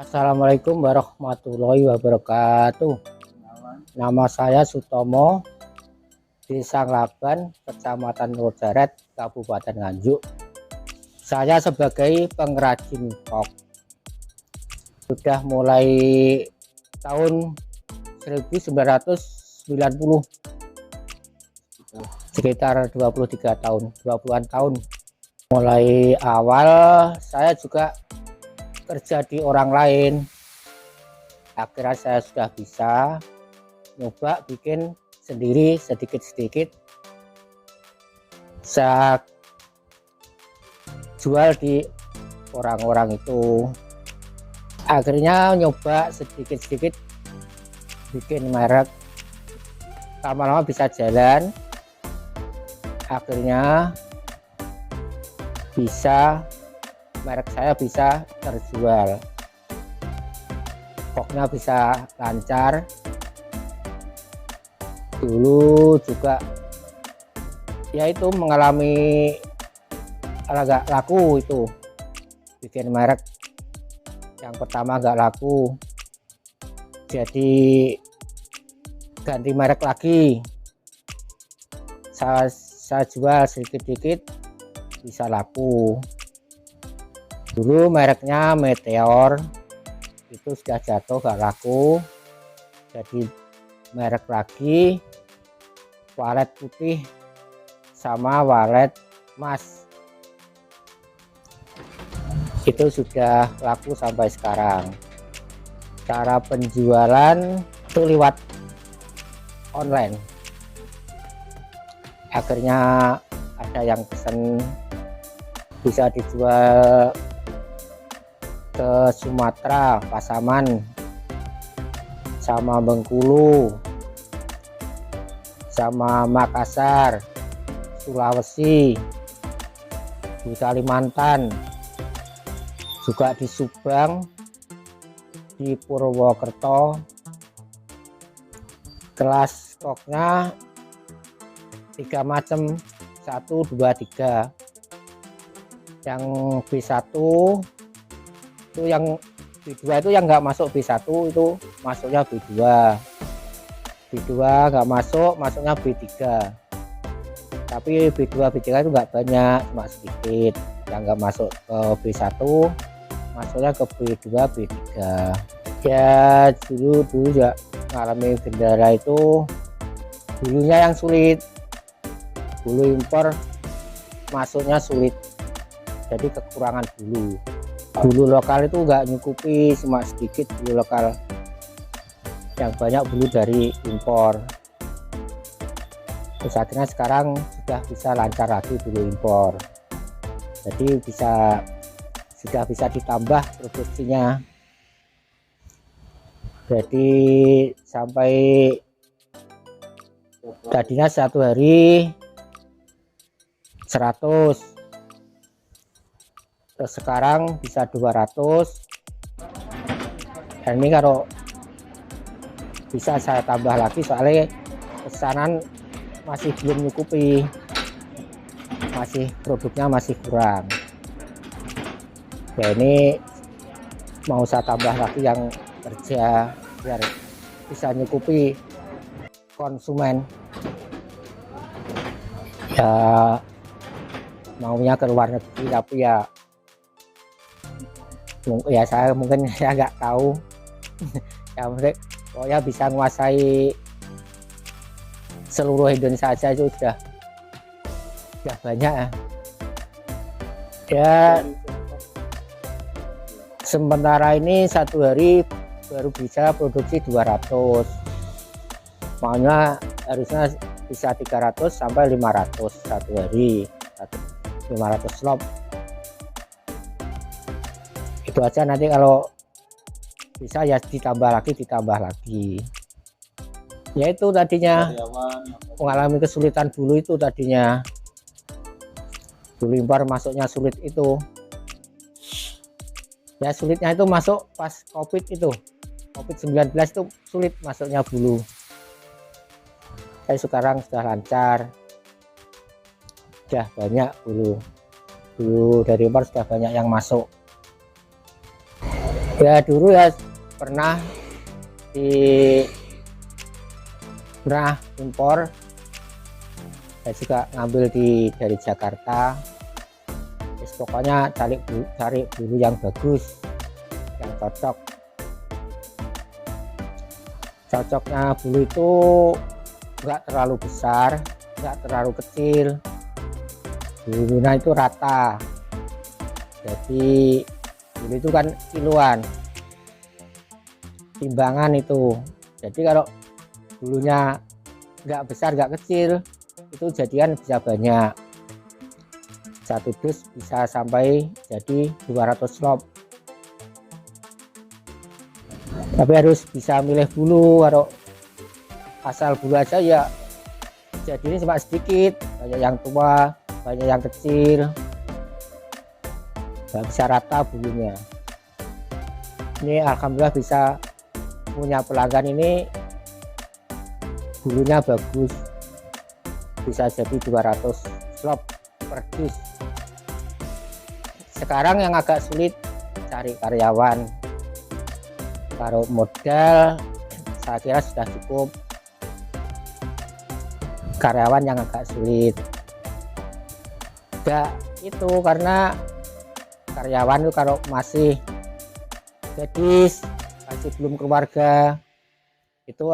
Assalamualaikum warahmatullahi wabarakatuh. Nama saya Sutomo, Desa Nglaban, Kecamatan Rojaret, Kabupaten Nganjuk. Saya sebagai pengrajin kok. Sudah mulai tahun 1990, sekitar 23 tahun, 20-an tahun. Mulai awal saya juga kerja di orang lain, akhirnya saya sudah bisa nyoba bikin sendiri sedikit-sedikit, saya jual di orang-orang itu. Akhirnya nyoba sedikit-sedikit bikin merek, lama-lama bisa jalan, akhirnya bisa merek saya bisa terjual, koknya bisa lancar. Dulu juga yaitu mengalami agak laku, itu bikin merek yang pertama agak laku, jadi ganti merek lagi, saya jual sedikit-sedikit bisa laku. Dulu mereknya Meteor, itu sudah jatuh gak laku, jadi merek lagi walet putih sama walet emas, itu sudah laku sampai sekarang. Cara penjualan itu lewat online, akhirnya ada yang pesen, bisa dijual ke Sumatera, Pasaman, sama Bengkulu, sama Makassar, Sulawesi, di Kalimantan, juga di Subang, di Purwokerto. Kelas stoknya 3 macam, 1, 2, 3. Yang B1 itu, yang B2 itu yang nggak masuk B1 itu masuknya B2. B2 nggak masuk, masuknya B3. Tapi B2 B3 itu nggak banyak, cuma sedikit. Yang nggak masuk ke B1 masuknya ke B2 B3. Ya dulu ya mengalami kendala itu, dulunya yang sulit, dulu impor masuknya sulit, jadi kekurangan dulu. Bulu lokal itu nggak nyukupi, cuma sedikit bulu lokal, yang banyak bulu dari impor. Terus akhirnya sekarang sudah bisa lancar lagi bulu impor, jadi sudah bisa ditambah produksinya. Jadi sampai tadinya satu hari 100, terus sekarang bisa 200, dan ini kalau bisa saya tambah lagi soalnya pesanan masih belum nyukupi, masih produknya masih kurang. Ya ini mau saya tambah lagi yang kerja biar bisa nyukupi konsumen. Ya maunya ke luar negeri, tapi ya saya mungkin saya nggak tahu. Ya mungkin pokoknya bisa menguasai seluruh Indonesia saja itu sudah banyak ya. Ya sementara ini satu hari baru bisa produksi 200, maunya harusnya bisa 300 sampai 500 satu hari, 500 slop. Itu aja, nanti kalau bisa ya ditambah lagi. Ya itu tadinya mengalami kesulitan dulu, itu tadinya dulu impor masuknya sulit itu. Ya sulitnya itu masuk pas COVID-19 itu sulit masuknya bulu. Saya sekarang sudah lancar, sudah banyak bulu dari impor, sudah banyak yang masuk. Ya dulu ya pernah impor, saya juga ngambil dari Jakarta. Pokoknya cari bulu yang bagus, yang cocoknya bulu itu enggak terlalu besar, enggak terlalu kecil, bulunya itu rata. Jadi bulu itu kan kiloan, timbangan itu. Jadi kalau bulunya enggak besar enggak kecil, itu jadian bisa banyak. Satu dus bisa sampai jadi 200 slop. Tapi harus bisa milih bulu. Kalau asal bulu aja ya jadi ini cuma sedikit, banyak yang tua, banyak yang kecil, nggak bisa rata bulunya. Ini alhamdulillah bisa punya pelanggan ini, bulunya bagus, bisa jadi 200 slop per dus. Sekarang yang agak sulit cari karyawan. Kalau modal saya kira sudah cukup, karyawan yang agak sulit. Enggak itu karena karyawan itu kalau masih gadis, masih belum keluarga, itu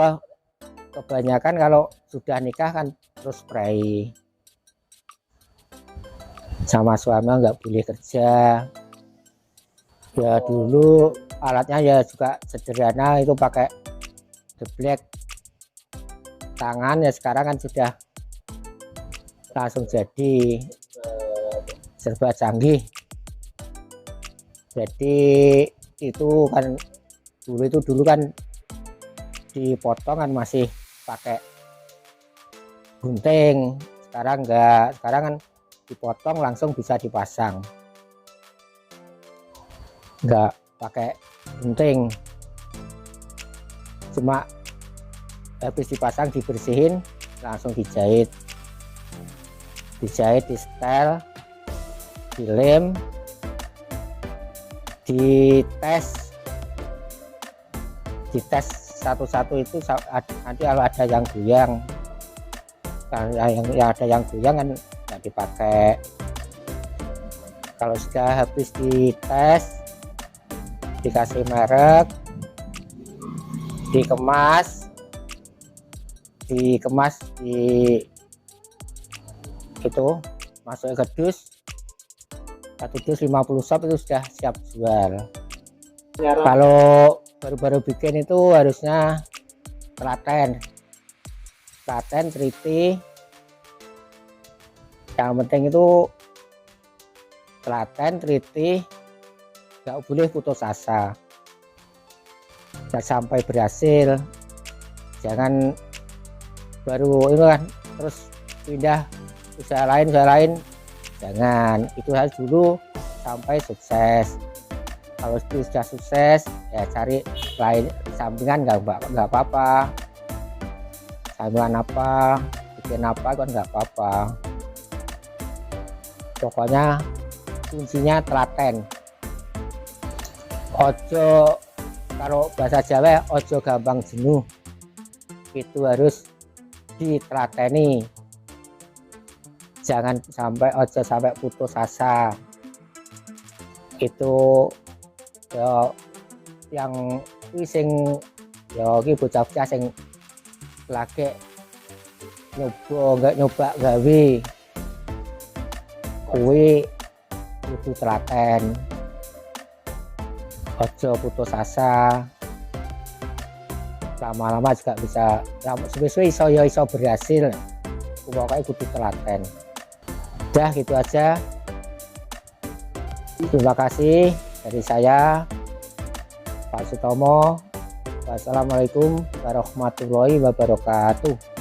kebanyakan kalau sudah nikah kan terus spray. Sama suami nggak boleh kerja. Ya dulu alatnya ya juga sederhana, itu pakai geblek tangan. Ya sekarang kan sudah langsung jadi, serba canggih. Jadi itu kan dulu kan dipotong kan masih pakai gunting, sekarang enggak, sekarang kan dipotong langsung bisa dipasang, enggak pakai gunting, cuma habis dipasang dibersihin langsung dijahit, di setel, dilem, dites satu-satu. Itu nanti kalau ada yang goyang, yang ada yang goyang kan nggak dipakai. Kalau sudah habis dites, dikasih merek, dikemas itu masuk ke dus. Satu dus 50 shop itu sudah siap jual. Kalau baru-baru bikin itu harusnya telaten, teliti. Yang penting itu telaten, teliti, nggak boleh putus asa. Jangan sampai berhasil, jangan baru itu kan terus pindah usaha lain, jangan. Itu harus dulu sampai sukses. Kalau sudah sukses ya cari lain sampingan, nggak apa-apa, sampingan apa, bikin apa kan nggak apa-apa. Pokoknya kuncinya telaten. Ojo, kalau bahasa Jawa ojo gampang jenuh, itu harus ditelateni. Jangan ojo sampai putus asa. Itu ya yang sing ya iki bocah-bocah sing lagi nyoba gawe kuwi kudu telaten, ojo putus asa. Lama-lama juga bisa, suwe-suwe iso berhasil. Pokoknya kudu telaten. Udah gitu aja. Terima kasih dari saya, Pak Sutomo. Wassalamualaikum warahmatullahi wabarakatuh.